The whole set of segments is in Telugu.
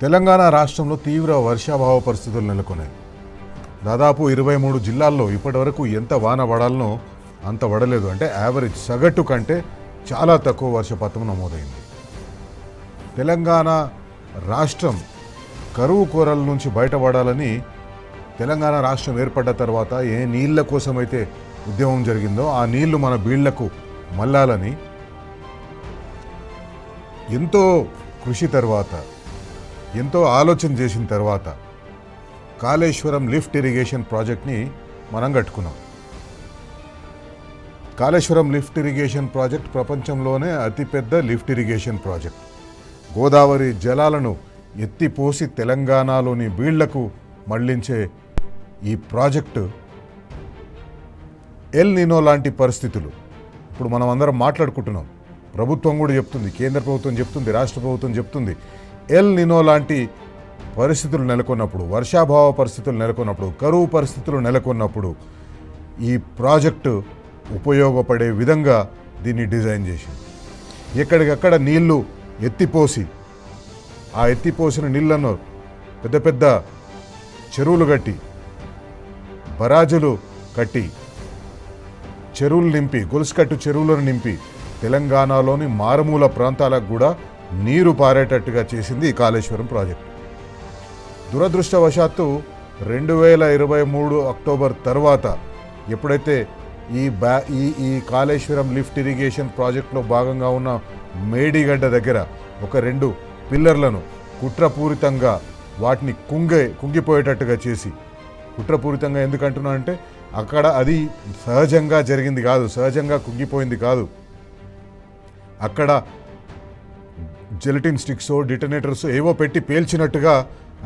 తెలంగాణ రాష్ట్రంలో తీవ్ర వర్షాభావ పరిస్థితులు నెలకొన్నాయి. దాదాపు 23 జిల్లాల్లో ఇప్పటివరకు ఎంత వాన పడాలనో అంత పడలేదు. అంటే యావరేజ్ సగటు కంటే చాలా తక్కువ వర్షపాతం నమోదైంది. తెలంగాణ రాష్ట్రం కరువు కోరల నుంచి బయటపడాలని తెలంగాణ రాష్ట్రం ఏర్పడ్డ తర్వాత ఏ నీళ్ల కోసమైతే ఉద్యమం జరిగిందో ఆ నీళ్లు మన బీళ్లకు మల్లాలని ఎంతో కృషి తర్వాత, ఎంతో ఆలోచన చేసిన తర్వాత కాళేశ్వరం లిఫ్ట్ ఇరిగేషన్ ప్రాజెక్ట్ని మనం కట్టుకున్నాం. కాళేశ్వరం లిఫ్ట్ ఇరిగేషన్ ప్రాజెక్ట్ ప్రపంచంలోనే అతిపెద్ద లిఫ్ట్ ఇరిగేషన్ ప్రాజెక్ట్. గోదావరి జలాలను ఎత్తిపోసి తెలంగాణలోని బీళ్లకు మళ్లించే ఈ ప్రాజెక్టు ఎల్ నినో లాంటి పరిస్థితులు ఇప్పుడు మనం అందరం మాట్లాడుకుంటున్నాం. ప్రభుత్వం కూడా చెప్తుంది, కేంద్ర ప్రభుత్వం చెప్తుంది, రాష్ట్ర ప్రభుత్వం చెప్తుంది. ఎల్ నినో లాంటి పరిస్థితులు నెలకొన్నప్పుడు, వర్షాభావ పరిస్థితులు నెలకొన్నప్పుడు, కరువు పరిస్థితులు నెలకొన్నప్పుడు ఈ ప్రాజెక్టు ఉపయోగపడే విధంగా దీన్ని డిజైన్ చేసింది. ఎక్కడికక్కడ నీళ్లు ఎత్తిపోసి ఆ ఎత్తిపోసిన నీళ్లను పెద్ద పెద్ద చెరువులు కట్టి, బరాజులు కట్టి, చెరువులు నింపి, గొలుసుకట్టు చెరువులను నింపి తెలంగాణలోని మారుమూల ప్రాంతాలకు కూడా నీరు పారేటట్టుగా చేసింది ఈ కాళేశ్వరం ప్రాజెక్టు. దురదృష్టవశాత్తు 2023 అక్టోబర్ తర్వాత ఎప్పుడైతే ఈ కాళేశ్వరం లిఫ్ట్ ఇరిగేషన్ ప్రాజెక్టులో భాగంగా ఉన్న మేడిగడ్డ దగ్గర ఒక 2 పిల్లర్లను కుట్రపూరితంగా వాటిని కుంగిపోయేటట్టుగా చేసి, కుట్రపూరితంగా ఎందుకంటున్నా అంటే అక్కడ అది సహజంగా జరిగింది కాదు, సహజంగా కుంగిపోయింది కాదు. అక్కడ జెలటిన్ స్టిక్సో డిటనేటర్స్ ఏవో పెట్టి పేల్చినట్టుగా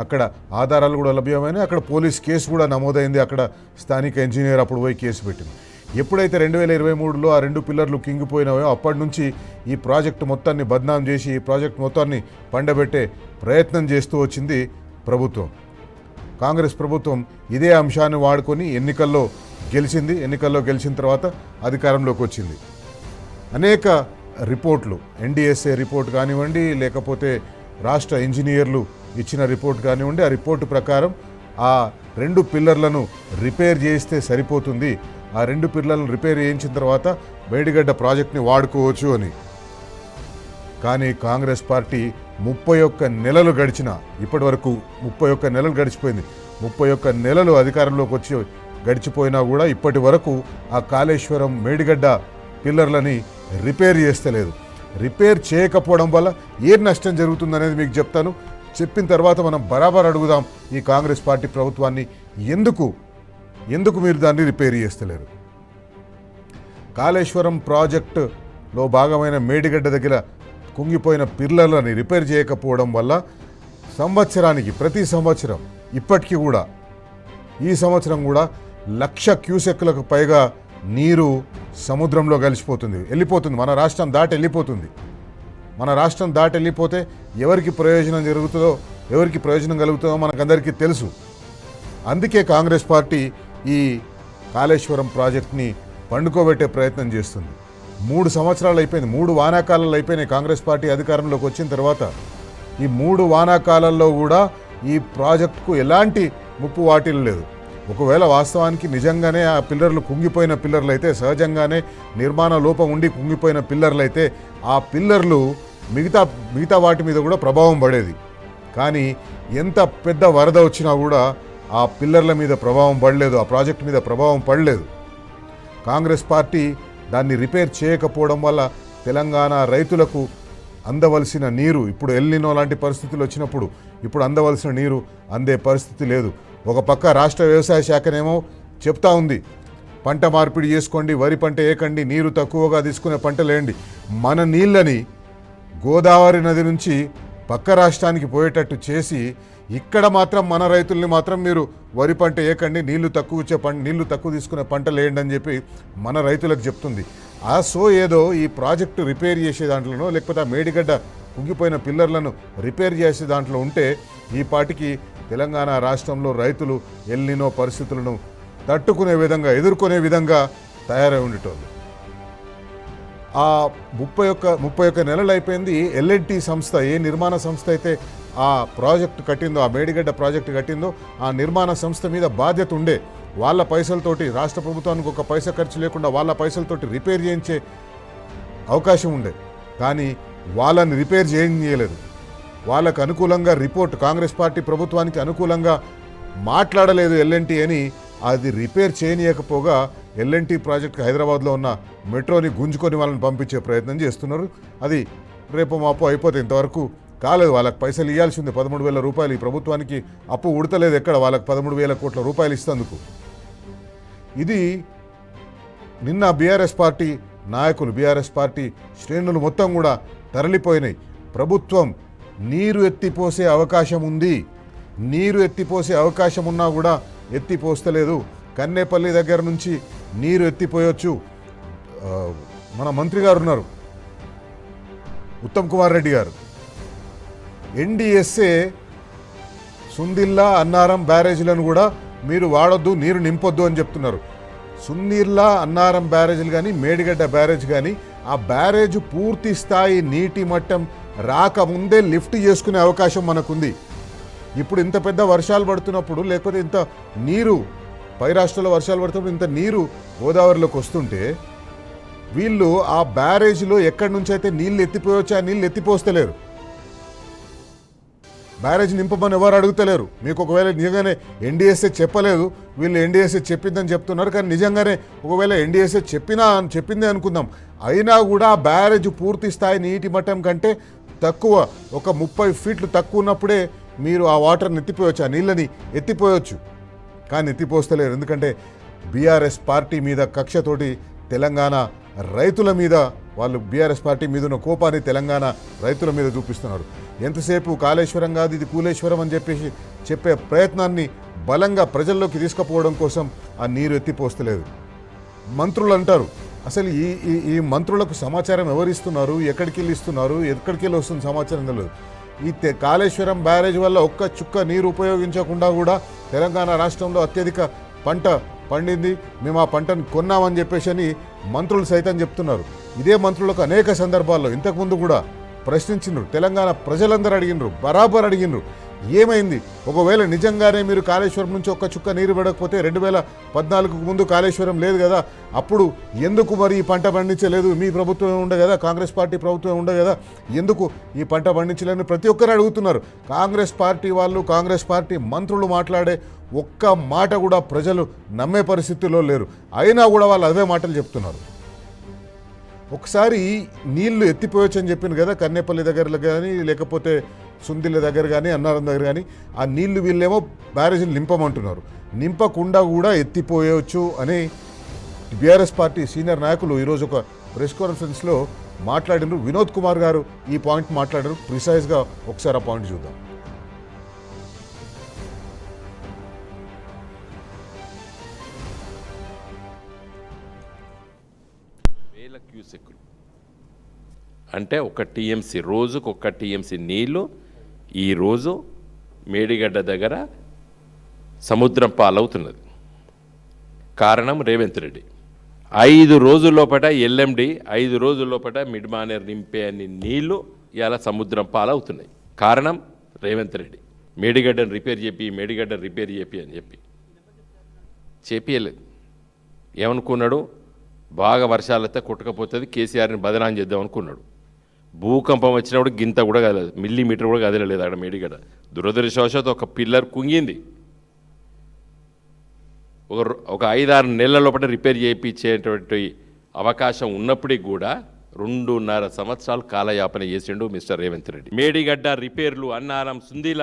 అక్కడ ఆధారాలు కూడా లభ్యమైనాయి. అక్కడ పోలీస్ కేసు కూడా నమోదైంది. అక్కడ స్థానిక ఇంజనీర్ అప్పుడు పోయి కేసు పెట్టింది. ఎప్పుడైతే 2023లో ఆ 2 పిల్లర్లు కింగిపోయినాయో అప్పటి నుంచి ఈ ప్రాజెక్టు మొత్తాన్ని బద్నాం చేసి, ఈ ప్రాజెక్టు మొత్తాన్ని పండబెట్టే ప్రయత్నం చేస్తూ వచ్చింది ప్రభుత్వం. కాంగ్రెస్ ప్రభుత్వం ఇదే అంశాన్ని వాడుకొని ఎన్నికల్లో గెలిచింది. ఎన్నికల్లో గెలిచిన తర్వాత అధికారంలోకి వచ్చింది. అనేక రిపోర్ట్లు, ఎన్డీఎస్ఏ రిపోర్ట్ కానివ్వండి, లేకపోతే రాష్ట్ర ఇంజనీర్లు ఇచ్చిన రిపోర్ట్ కానివ్వండి, ఆ రిపోర్టు ప్రకారం ఆ 2 పిల్లర్లను రిపేర్ చేస్తే సరిపోతుంది, ఆ 2 పిల్లర్లను రిపేర్ చేయించిన తర్వాత మేడిగడ్డ ప్రాజెక్ట్ని వాడుకోవచ్చు అని. కానీ కాంగ్రెస్ పార్టీ 31 నెలలు గడిచిన, ఇప్పటి వరకు 31 నెలలు గడిచిపోయింది. 31 నెలలు అధికారంలోకి వచ్చి గడిచిపోయినా కూడా ఇప్పటి వరకు ఆ కాళేశ్వరం మేడిగడ్డ పిల్లర్లని రిపేర్ చేస్తలేదు. రిపేర్ చేయకపోవడం వల్ల ఏ నష్టం జరుగుతుందనేది మీకు చెప్తాను. చెప్పిన తర్వాత మనం బరాబర్ అడుగుదాం ఈ కాంగ్రెస్ పార్టీ ప్రభుత్వాన్ని, ఎందుకు మీరు దాన్ని రిపేర్ చేస్తలేరు? కాళేశ్వరం ప్రాజెక్టులో భాగమైన మేడిగడ్డ దగ్గర కుంగిపోయిన పిల్లర్లని రిపేర్ చేయకపోవడం వల్ల సంవత్సరానికి, ప్రతి సంవత్సరం ఇప్పటికీ కూడా, ఈ సంవత్సరం కూడా 1,00,000 క్యూసెక్లకు పైగా నీరు సముద్రంలో కలిసిపోతుంది, వెళ్ళిపోతుంది. మన రాష్ట్రం దాటి వెళ్ళిపోతుంది. మన రాష్ట్రం దాటి వెళ్ళిపోతే ఎవరికి ప్రయోజనం జరుగుతుందో, ఎవరికి ప్రయోజనం కలుగుతుందో మనకందరికీ తెలుసు. అందుకే కాంగ్రెస్ పార్టీ ఈ కాళేశ్వరం ప్రాజెక్ట్ని పండుకోబెట్టే ప్రయత్నం చేస్తుంది. 3 సంవత్సరాలు అయిపోయింది, 3 వానాకాలాలు అయిపోయినాయి కాంగ్రెస్ పార్టీ అధికారంలోకి వచ్చిన తర్వాత. ఈ 3 వానాకాలాల్లో కూడా ఈ ప్రాజెక్టుకు ఎలాంటి ముప్పు వాటిల్లలేదు. ఒకవేళ వాస్తవానికి నిజంగానే ఆ పిల్లర్లు కుంగిపోయిన పిల్లర్లు అయితే, సహజంగానే నిర్మాణ లోపం ఉండి కుంగిపోయిన పిల్లర్లు అయితే ఆ పిల్లర్లు మిగతా వాటి మీద కూడా ప్రభావం పడేది. కానీ ఎంత పెద్ద వరద వచ్చినా కూడా ఆ పిల్లర్ల మీద ప్రభావం పడలేదు, ఆ ప్రాజెక్టు మీద ప్రభావం పడలేదు. కాంగ్రెస్ పార్టీ దాన్ని రిపేర్ చేయకపోవడం వల్ల తెలంగాణ రైతులకు అందవలసిన నీరు, ఇప్పుడు ఎల్ నినో లాంటి పరిస్థితులు వచ్చినప్పుడు ఇప్పుడు అందవలసిన నీరు అందే పరిస్థితి లేదు. ఒక పక్క రాష్ట్ర వ్యవసాయ శాఖనేమో చెప్తా ఉంది, పంట మార్పిడి చేసుకోండి, వరి పంట ఏకండి, నీరు తక్కువగా తీసుకునే పంటలు వేయండి. మన నీళ్ళని గోదావరి నది నుంచి పక్క రాష్ట్రానికి పోయేటట్టు చేసి ఇక్కడ మాత్రం మన రైతుల్ని మాత్రం మీరు వరి పంట ఏకండి, నీళ్లు తక్కువ తీసుకునే పంటలు వేయండి అని చెప్పి మన రైతులకు చెప్తుంది. ఏదో ఈ ప్రాజెక్టు రిపేర్ చేసే దాంట్లోనో, లేకపోతే ఆ మేడిగడ్డ కుంగిపోయిన పిల్లర్లను రిపేర్ చేసే దాంట్లో ఉంటే ఈ పాటికి తెలంగాణ రాష్ట్రంలో రైతులు ఎల్ నినో పరిస్థితులను తట్టుకునే విధంగా, ఎదుర్కొనే విధంగా తయారై ఉండేటోళ్ళు. ఆ 31 నెలలు అయిపోయింది. ఎల్ఎన్టీ సంస్థ, ఏ నిర్మాణ సంస్థ అయితే ఆ ప్రాజెక్టు కట్టిందో, ఆ మేడిగడ్డ ప్రాజెక్టు కట్టిందో, ఆ నిర్మాణ సంస్థ మీద బాధ్యత ఉండే. వాళ్ళ పైసలతోటి, రాష్ట్ర ప్రభుత్వానికి ఒక పైసా ఖర్చు లేకుండా వాళ్ళ పైసలతోటి రిపేర్ చేయించే అవకాశం ఉండే. కానీ వాళ్ళని రిపేర్ చేయలేదు. వాళ్ళకు అనుకూలంగా రిపోర్ట్, కాంగ్రెస్ పార్టీ ప్రభుత్వానికి అనుకూలంగా మాట్లాడలేదు ఎల్ఎన్టీ అని. అది రిపేర్ చేయనీయకపోగా ఎల్ఎన్టీ ప్రాజెక్ట్ హైదరాబాద్లో ఉన్న మెట్రోని గుంజుకొని వాళ్ళని పంపించే ప్రయత్నం చేస్తున్నారు. అది రేపు మాపు అయిపోతే, ఇంతవరకు కాలేదు. వాళ్ళకి పైసలు ఇవ్వాల్సి ఉంది 13,000 రూపాయలు. ఈ ప్రభుత్వానికి అప్పు ఉడతలేదు ఎక్కడ, వాళ్ళకి 13,000 కోట్ల రూపాయలు ఇస్తందుకు. ఇది నిన్న బీఆర్ఎస్ పార్టీ నాయకులు, బీఆర్ఎస్ పార్టీ శ్రేణులు మొత్తం కూడా తరలిపోయినాయి. ప్రభుత్వం నీరు ఎత్తిపోసే అవకాశం ఉంది, నీరు ఎత్తిపోసే అవకాశం ఉన్నా కూడా ఎత్తిపోస్తలేదు. కన్నేపల్లి దగ్గర నుంచి నీరు ఎత్తిపోయొచ్చు. మన మంత్రి గారు ఉన్నారు, ఉత్తమ్ కుమార్ రెడ్డి గారు, ఎన్డీఎస్ఏ సుందిల్లా, అన్నారం బ్యారేజీలను కూడా మీరు వాడొద్దు, నీరు నింపొద్దు అని చెప్తున్నారు. సుందిల్లా, అన్నారం బ్యారేజీలు కానీ, మేడిగడ్డ బ్యారేజ్ కానీ, ఆ బ్యారేజ్ పూర్తి స్థాయి నీటి మట్టం రాకముందే లిఫ్ట్ చేసుకునే అవకాశం మనకుంది. ఇప్పుడు ఇంత పెద్ద వర్షాలు పడుతున్నప్పుడు, లేకపోతే ఇంత నీరు పై రాష్ట్రాల్లో వర్షాలు పడుతున్నప్పుడు ఇంత నీరు గోదావరిలోకి వస్తుంటే, వీళ్ళు ఆ బ్యారేజ్లో ఎక్కడి నుంచి అయితే నీళ్ళు ఎత్తిపోయొచ్చు ఆ నీళ్ళు ఎత్తిపోస్తలేరు. బ్యారేజ్ నింపమని ఎవరు అడుగుతలేరు. మీకు ఒకవేళ నిజంగానే ఎన్డీఎస్ఏ చెప్పలేదు, వీళ్ళు ఎన్డీఎస్ఏ చెప్పిందని చెప్తున్నారు. కానీ నిజంగానే ఒకవేళ ఎన్డీఎస్ఏ చెప్పిందే అనుకుందాం, అయినా కూడా ఆ బ్యారేజ్ పూర్తి స్థాయి నీటి మట్టం కంటే తక్కువ, ఒక 30 ఫీట్లు తక్కువ ఉన్నప్పుడే మీరు ఆ వాటర్ని ఎత్తిపోయొచ్చు, ఆ నీళ్ళని ఎత్తిపోయొచ్చు. కానీ ఎత్తిపోస్తలేరు. ఎందుకంటే బీఆర్ఎస్ పార్టీ మీద కక్షతోటి తెలంగాణ రైతుల మీద, వాళ్ళు బీఆర్ఎస్ పార్టీ మీద ఉన్న కోపాన్ని తెలంగాణ రైతుల మీద చూపిస్తున్నారు. ఎంతసేపు కాళేశ్వరం కాదు ఇది కూలేశ్వరం అని చెప్పేసి చెప్పే ప్రయత్నాన్ని బలంగా ప్రజల్లోకి తీసుకుపోవడం కోసం ఆ నీరు ఎత్తిపోస్తలేదు. మంత్రులు అంటారు, అసలు ఈ మంత్రులకు సమాచారం ఎవరిస్తున్నారు, ఎక్కడికి వెళ్ళి ఇస్తున్నారు, ఎక్కడికి వెళ్ళి వస్తుంది సమాచారం తెలియదు. ఈ కాళేశ్వరం బ్యారేజ్ వల్ల ఒక్క చుక్క నీరు ఉపయోగించకుండా కూడా తెలంగాణ రాష్ట్రంలో అత్యధిక పంట పండింది, మేము ఆ పంటను కొన్నామని చెప్పేసి అని మంత్రులు సైతం చెప్తున్నారు. ఇదే మంత్రులకు అనేక సందర్భాల్లో ఇంతకుముందు కూడా ప్రశ్నించినారు. తెలంగాణ ప్రజలందరూ అడిగినారు, బరాబర్ అడిగినారు, ఏమైంది ఒకవేళ నిజంగానే మీరు కాళేశ్వరం నుంచి ఒక్క చుక్క నీరు పడకపోతే 2014కు ముందు కాళేశ్వరం లేదు కదా, అప్పుడు ఎందుకు మరి ఈ పంట పండించలేదు, మీ ప్రభుత్వం ఉండే కదా, కాంగ్రెస్ పార్టీ ప్రభుత్వం ఉండే కదా, ఎందుకు ఈ పంట పండించలేదని ప్రతి ఒక్కరు అడుగుతున్నారు. కాంగ్రెస్ పార్టీ వాళ్ళు, కాంగ్రెస్ పార్టీ మంత్రులు మాట్లాడే ఒక్క మాట కూడా ప్రజలు నమ్మే పరిస్థితుల్లో లేరు. అయినా కూడా వాళ్ళు అదే మాటలు చెప్తున్నారు. ఒకసారి నీళ్లు ఎత్తిపోయొచ్చు అని చెప్పింది కదా, కన్నేపల్లి దగ్గర కానీ, లేకపోతే సుందిల్ల దగ్గర కానీ, అన్నారం దగ్గర కానీ, ఆ నీళ్లు వీళ్ళేమో బ్యారేజీలు నింపమంటున్నారు. నింపకుండా కూడా ఎత్తిపోయవచ్చు అని బీఆర్ఎస్ పార్టీ సీనియర్ నాయకులు ఈరోజు ఒక ప్రెస్ కాన్ఫరెన్స్లో మాట్లాడినారు. వినోద్ కుమార్ గారు ఈ పాయింట్ మాట్లాడారు. ప్రిసైజ్గా ఒకసారి ఆ పాయింట్ చూద్దాం. క్యూసెక్కులు అంటే ఒక టీఎంసీ, రోజుకు ఒక టీఎంసీ నీళ్లు ఈరోజు మేడిగడ్డ దగ్గర సముద్రం పాలవుతున్నది. కారణం రేవంత్ రెడ్డి. 5 రోజుల్లోపట ఎల్ఎండి 5 రోజుల్లోపట మిడ్ మానేర్ నింపే అన్ని నీళ్లు ఇలా సముద్రం పాలవుతున్నాయి. కారణం రేవంత్ రెడ్డి. మేడిగడ్డను రిపేర్ చేపి అని చెప్పి చేపియలేదు. ఏమనుకున్నాడు, బాగా వర్షాలైతే కొట్టకపోతుంది, కేసీఆర్ని బదనాం చేద్దాం అనుకున్నాడు. భూకంపం వచ్చినప్పుడు గింత కూడా కదలేదు, మిల్లీమీటర్ కూడా కదలలేదు అక్కడ మేడిగడ్డ. దురదృష్టవశాత్తు ఒక పిల్లర్ కుంగింది. ఒక 5-6 నెలల లోపల రిపేర్ చేయించేటువంటి అవకాశం ఉన్నప్పటికీ కూడా 2.5 సంవత్సరాలు కాలయాపన చేసిండు మిస్టర్ రేవంత్ రెడ్డి. మేడిగడ్డ రిపేర్లు, అన్నారం, సుందీల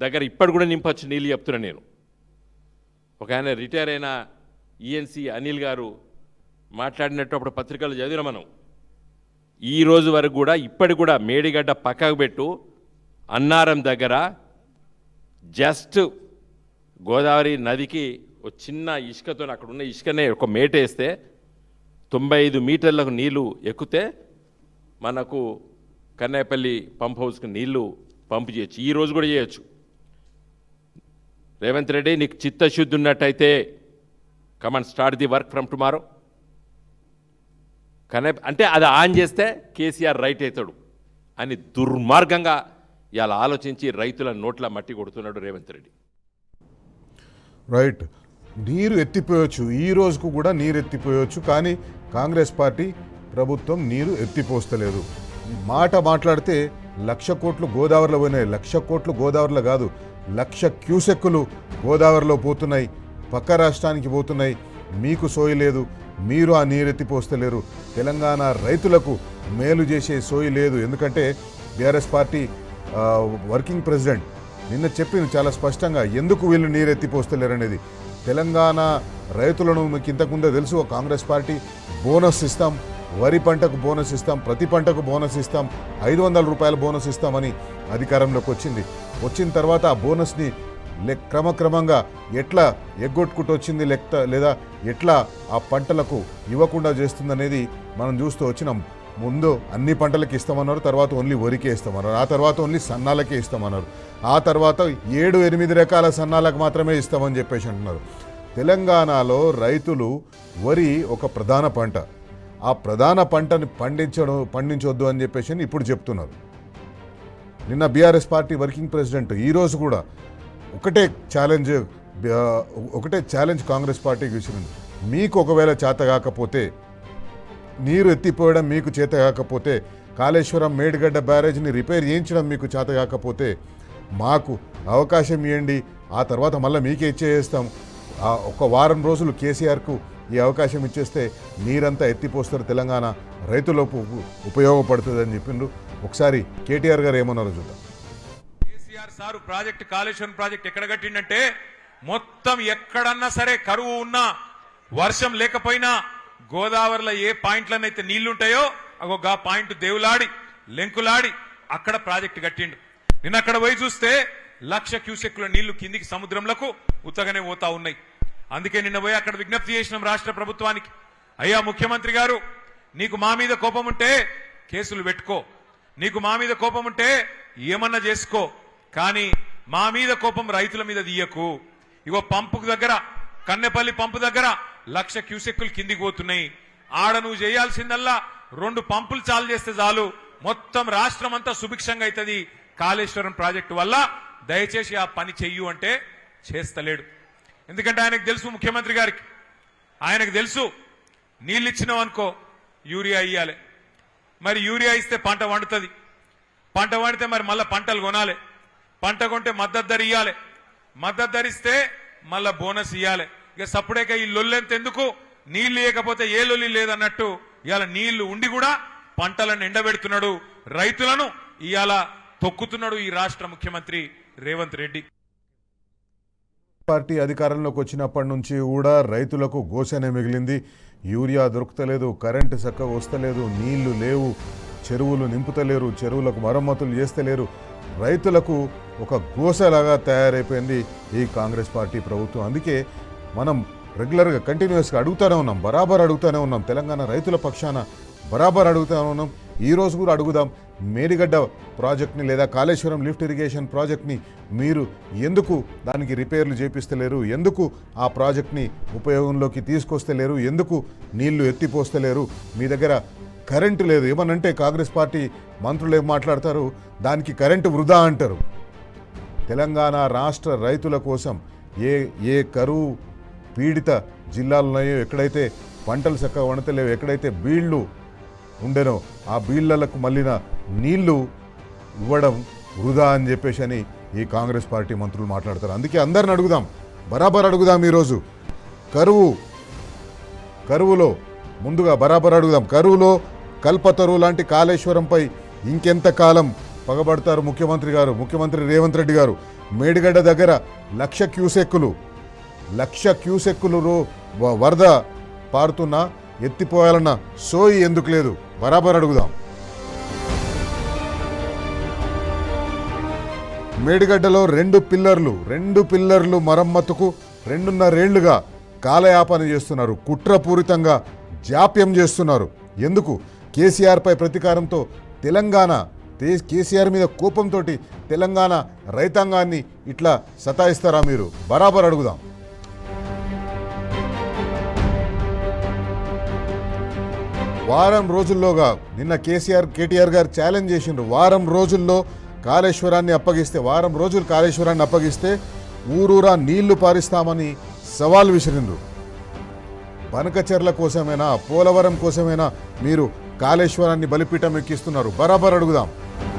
దగ్గర ఇప్పటి కూడా నింపచ్చు నీళ్ళు చెప్తున్నా నేను. ఒక ఆయన రిటైర్ అయిన ఈఎన్సీ అనిల్ గారు మాట్లాడినట్టు అప్పుడు పత్రికలు చదివిన మనం. ఈ రోజు వరకు కూడా ఇప్పటికి కూడా మేడిగడ్డ పక్కకు పెట్టు, అన్నారం దగ్గర జస్ట్ గోదావరి నదికి ఒక చిన్న ఇసుకతో, అక్కడ ఉన్న ఇసుకనే ఒక మేటేస్తే 95 మీటర్లకు నీళ్లు ఎక్కితే మనకు కన్నేపల్లి పంప్ హౌస్కి నీళ్లు పంపు చేయొచ్చు. ఈ రోజు కూడా చేయొచ్చు. రేవంత్ రెడ్డి, నీకు చిత్తశుద్ధి ఉన్నట్టయితే come on start the work from tomorrow. కానీ అంటే అది ఆన్ చేస్తే కేసీఆర్ రైట్ అవుతాడు అని దుర్మార్గంగా ఇలా ఆలోచించి రైతుల నోట్ల మట్టి కొడుతున్నాడు రేవంత్ రెడ్డి. రైట్, నీరు ఎత్తిపోయొచ్చు, ఈ రోజుకు కూడా నీరు ఎత్తిపోయొచ్చు, కానీ కాంగ్రెస్ పార్టీ ప్రభుత్వం నీరు ఎత్తిపోస్తలేదు. ఈ మాట మాట్లాడితే 1,00,000 కోట్లు గోదావరిలో పోయినాయి. 1,00,000 కోట్లు గోదావరిలో కాదు, 1,00,000 క్యూసెక్కులు గోదావరిలో పోతున్నాయి, పక్క రాష్ట్రానికి పోతున్నాయి. మీకు సోయి లేదు, మీరు ఆ నీరు ఎత్తిపోస్తలేరు. తెలంగాణ రైతులకు మేలు చేసే సోయి లేదు. ఎందుకంటే బీఆర్ఎస్ పార్టీ వర్కింగ్ ప్రెసిడెంట్ నిన్న చెప్పింది చాలా స్పష్టంగా ఎందుకు వీళ్ళు నీరు ఎత్తిపోస్తలేరు అనేది. తెలంగాణ రైతులను మీకు ఇంతకుముందే తెలుసు, కాంగ్రెస్ పార్టీ బోనస్ ఇస్తాం, వరి పంటకు బోనస్ ఇస్తాం, ప్రతి పంటకు బోనస్ ఇస్తాం, 500 రూపాయల బోనస్ ఇస్తామని అధికారంలోకి వచ్చింది. వచ్చిన తర్వాత ఆ బోనస్ని క్రమక్రమంగా ఎట్లా ఎగ్గొట్టుకుంటూ వచ్చింది లేదా ఎట్లా ఆ పంటలకు ఇవ్వకుండా చేస్తుందనేది మనం చూస్తూ వచ్చినాం. ముందు అన్ని పంటలకి ఇస్తామన్నారు, తర్వాత ఓన్లీ వరికే ఇస్తామన్నారు, ఆ తర్వాత ఓన్లీ సన్నాలకే ఇస్తామన్నారు, ఆ తర్వాత 7-8 రకాల సన్నాలకు మాత్రమే ఇస్తామని చెప్పేసి అంటున్నారు. తెలంగాణలో రైతులు వరి ఒక ప్రధాన పంట, ఆ ప్రధాన పంటని పండించొద్దు అని చెప్పేసి ఇప్పుడు చెప్తున్నారు. నిన్న బీఆర్ఎస్ పార్టీ వర్కింగ్ ప్రెసిడెంట్ ఈరోజు కూడా ఒకటే ఛాలెంజ్ కాంగ్రెస్ పార్టీకి ఇచ్చింది. మీకు ఒకవేళ చేత కాకపోతే, నీరు ఎత్తిపోయడం మీకు చేత కాకపోతే, కాళేశ్వరం మేడిగడ్డ బ్యారేజ్ని రిపేర్ చేయించడం మీకు చేత కాకపోతే మాకు అవకాశం ఇవ్వండి, ఆ తర్వాత మళ్ళీ మీకే ఇచ్చేస్తాం. ఒక వారం రోజులు కేసీఆర్కు ఈ అవకాశం ఇచ్చేస్తే నీరంతా ఎత్తిపోస్తారు, తెలంగాణ రైతులకు ఉపయోగపడుతుందని చెప్పిండ్రు. ఒకసారి కేటీఆర్ గారు ఏమన్నారో చూద్దాం. KCR sir project, Kaleshwaram project ఎక్కడ కట్టిండంటే మొత్తం ఎక్కడన్నా సరే కరువు ఉన్నా, వర్షం లేకపోయినా, గోదావరిలో ఏ పాయింట్లనైతే నీళ్లుంటాయో ఆ పాయింట్ దేవులాడి లెంకులాడి అక్కడ ప్రాజెక్టు కట్టిండు. నిన్న అక్కడ పోయి చూస్తే 1,00,000 క్యూసెక్కుల నీళ్లు కిందికి సముద్రంలకు ఉత్తగానే పోతా ఉన్నాయి. అందుకే నిన్న పోయి అక్కడ విజ్ఞప్తి చేసినాం రాష్ట్ర ప్రభుత్వానికి, అయ్యా ముఖ్యమంత్రి గారు, నీకు మా మీద కోపం ఉంటే కేసులు పెట్టుకో, నీకు మా మీద కోపం ఉంటే ఏమన్నా చేసుకో, కానీ మా మీద కోపం రైతుల మీద తీయకు. ఇగో పంపు దగ్గర, కన్నెపల్లి పంపు దగ్గర 1,00,000 క్యూసెక్కులు కిందికి పోతున్నాయి. ఆడ నువ్వు చేయాల్సిందల్లా 2 పంపులు చాలు చేస్తే చాలు, మొత్తం రాష్ట్రం అంతా సుభిక్షంగా అవుతుంది కాళేశ్వరం ప్రాజెక్టు వల్ల, దయచేసి ఆ పని చెయ్యు అంటే చేస్తలేడు. ఎందుకంటే ఆయనకు తెలుసు, ముఖ్యమంత్రి గారికి ఆయనకు తెలుసు, నీళ్ళు ఇచ్చినావు అనుకో యూరియా ఇయ్యాలి, మరి యూరియా ఇస్తే పంట వండుతుంది, పంట వండితే మరి మళ్ళీ పంటలు కొనాలి, పంట కొంటే మద్దతు ధర ఇయ్యాలి, మద్దతు ధరిస్తే మళ్ళా బోనస్ ఇయ్యాలి. ఇక సప్పుడేక ఈ లొల్లెంత ఎందుకు, నీళ్లు ఇవ్వకపోతే ఏ లొల్లి లేదన్నట్టు ఇవాళ నీళ్లు ఉండి కూడా పంటలను ఎండబెడుతున్నాడు, రైతులను ఇవాళ తొక్కుతున్నాడు ఈ రాష్ట్ర ముఖ్యమంత్రి రేవంత్ రెడ్డి. పార్టీ అధికారంలోకి వచ్చినప్పటి నుంచి కూడా రైతులకు గోసనే మిగిలింది. యూరియా దొరుకుతలేదు, కరెంటు చక్కగా వస్తలేదు, నీళ్లు లేవు, చెరువులు నింపుతలేరు, చెరువులకు మరమ్మతులు చేస్తలేరు. రైతులకు ఒక గోసలాగా తయారైపోయింది ఈ కాంగ్రెస్ పార్టీ ప్రభుత్వం. అందుకే మనం రెగ్యులర్గా కంటిన్యూస్గా అడుగుతూనే ఉన్నాం, బరాబర్ అడుగుతూనే ఉన్నాం, తెలంగాణ రైతుల పక్షాన బరాబర్ అడుగుతూనే ఉన్నాం. ఈ రోజు కూడా అడుగుదాం, మేడిగడ్డ ప్రాజెక్ట్ని లేదా కాళేశ్వరం లిఫ్ట్ ఇరిగేషన్ ప్రాజెక్ట్ని మీరు ఎందుకు దానికి రిపేర్లు చేపిస్తలేరు, ఎందుకు ఆ ప్రాజెక్ట్ని ఉపయోగంలోకి తీసుకొస్తలేరు, ఎందుకు నీళ్లు ఎత్తిపోస్తలేరు, మీ దగ్గర కరెంటు లేదు. ఏమనంటే కాంగ్రెస్ పార్టీ మంత్రులు ఏం మాట్లాడతారు, దానికి కరెంటు వృధా అంటారు. తెలంగాణ రాష్ట్ర రైతుల కోసం ఏ కరువు పీడిత జిల్లాలు ఉన్నాయో, ఎక్కడైతే పంటలు చక్కగా వండతలేవు, ఎక్కడైతే బీళ్లు ఉండెనో ఆ బీళ్లకు మళ్ళిన నీళ్లు ఇవ్వడం వృధా అని చెప్పేసి అని ఈ కాంగ్రెస్ పార్టీ మంత్రులు మాట్లాడతారు. అందుకే అందరిని అడుగుదాం, బరాబర్ అడుగుదాం. ఈరోజు కరువులో ముందుగా బరాబర్ అడుగుదాం, కరువులో కల్పతరువు లాంటి కాళేశ్వరంపై ఇంకెంత కాలం పగబడతారు ముఖ్యమంత్రి రేవంత్ రెడ్డి గారు? మేడిగడ్డ దగ్గర 1,00,000 క్యూసెక్కులు వరద పారుతున్నా ఎత్తిపోయాలన్న సోయి ఎందుకు లేదు? బరాబర్ అడుగుదాం. మేడిగడ్డలో 2 పిల్లర్లు మరమ్మతుకు 2.5 ఏళ్లుగా కాలయాపన చేస్తున్నారు, కుట్రపూరితంగా జాప్యం చేస్తున్నారు. ఎందుకు? కేసీఆర్పై ప్రతీకారంతో కేసీఆర్ మీద కోపంతో తెలంగాణ రైతాంగాన్ని ఇట్లా సతాయిస్తారా మీరు? బరాబర్ అడుగుదాం. వారం రోజుల్లోగా నిన్న కేటీఆర్ గారు ఛాలెంజ్ చేసిండ్రు. వారం రోజుల్లో కాళేశ్వరాన్ని అప్పగిస్తే ఊరూరా నీళ్లు పారిస్తామని సవాల్ విసిరిండ్రు. బనకచెర్ల కోసమైనా పోలవరం కోసమైనా మీరు కాళేశ్వరాన్ని బలిపీఠం ఎక్కిస్తున్నారు. బరాబర్ అడుగుదాం,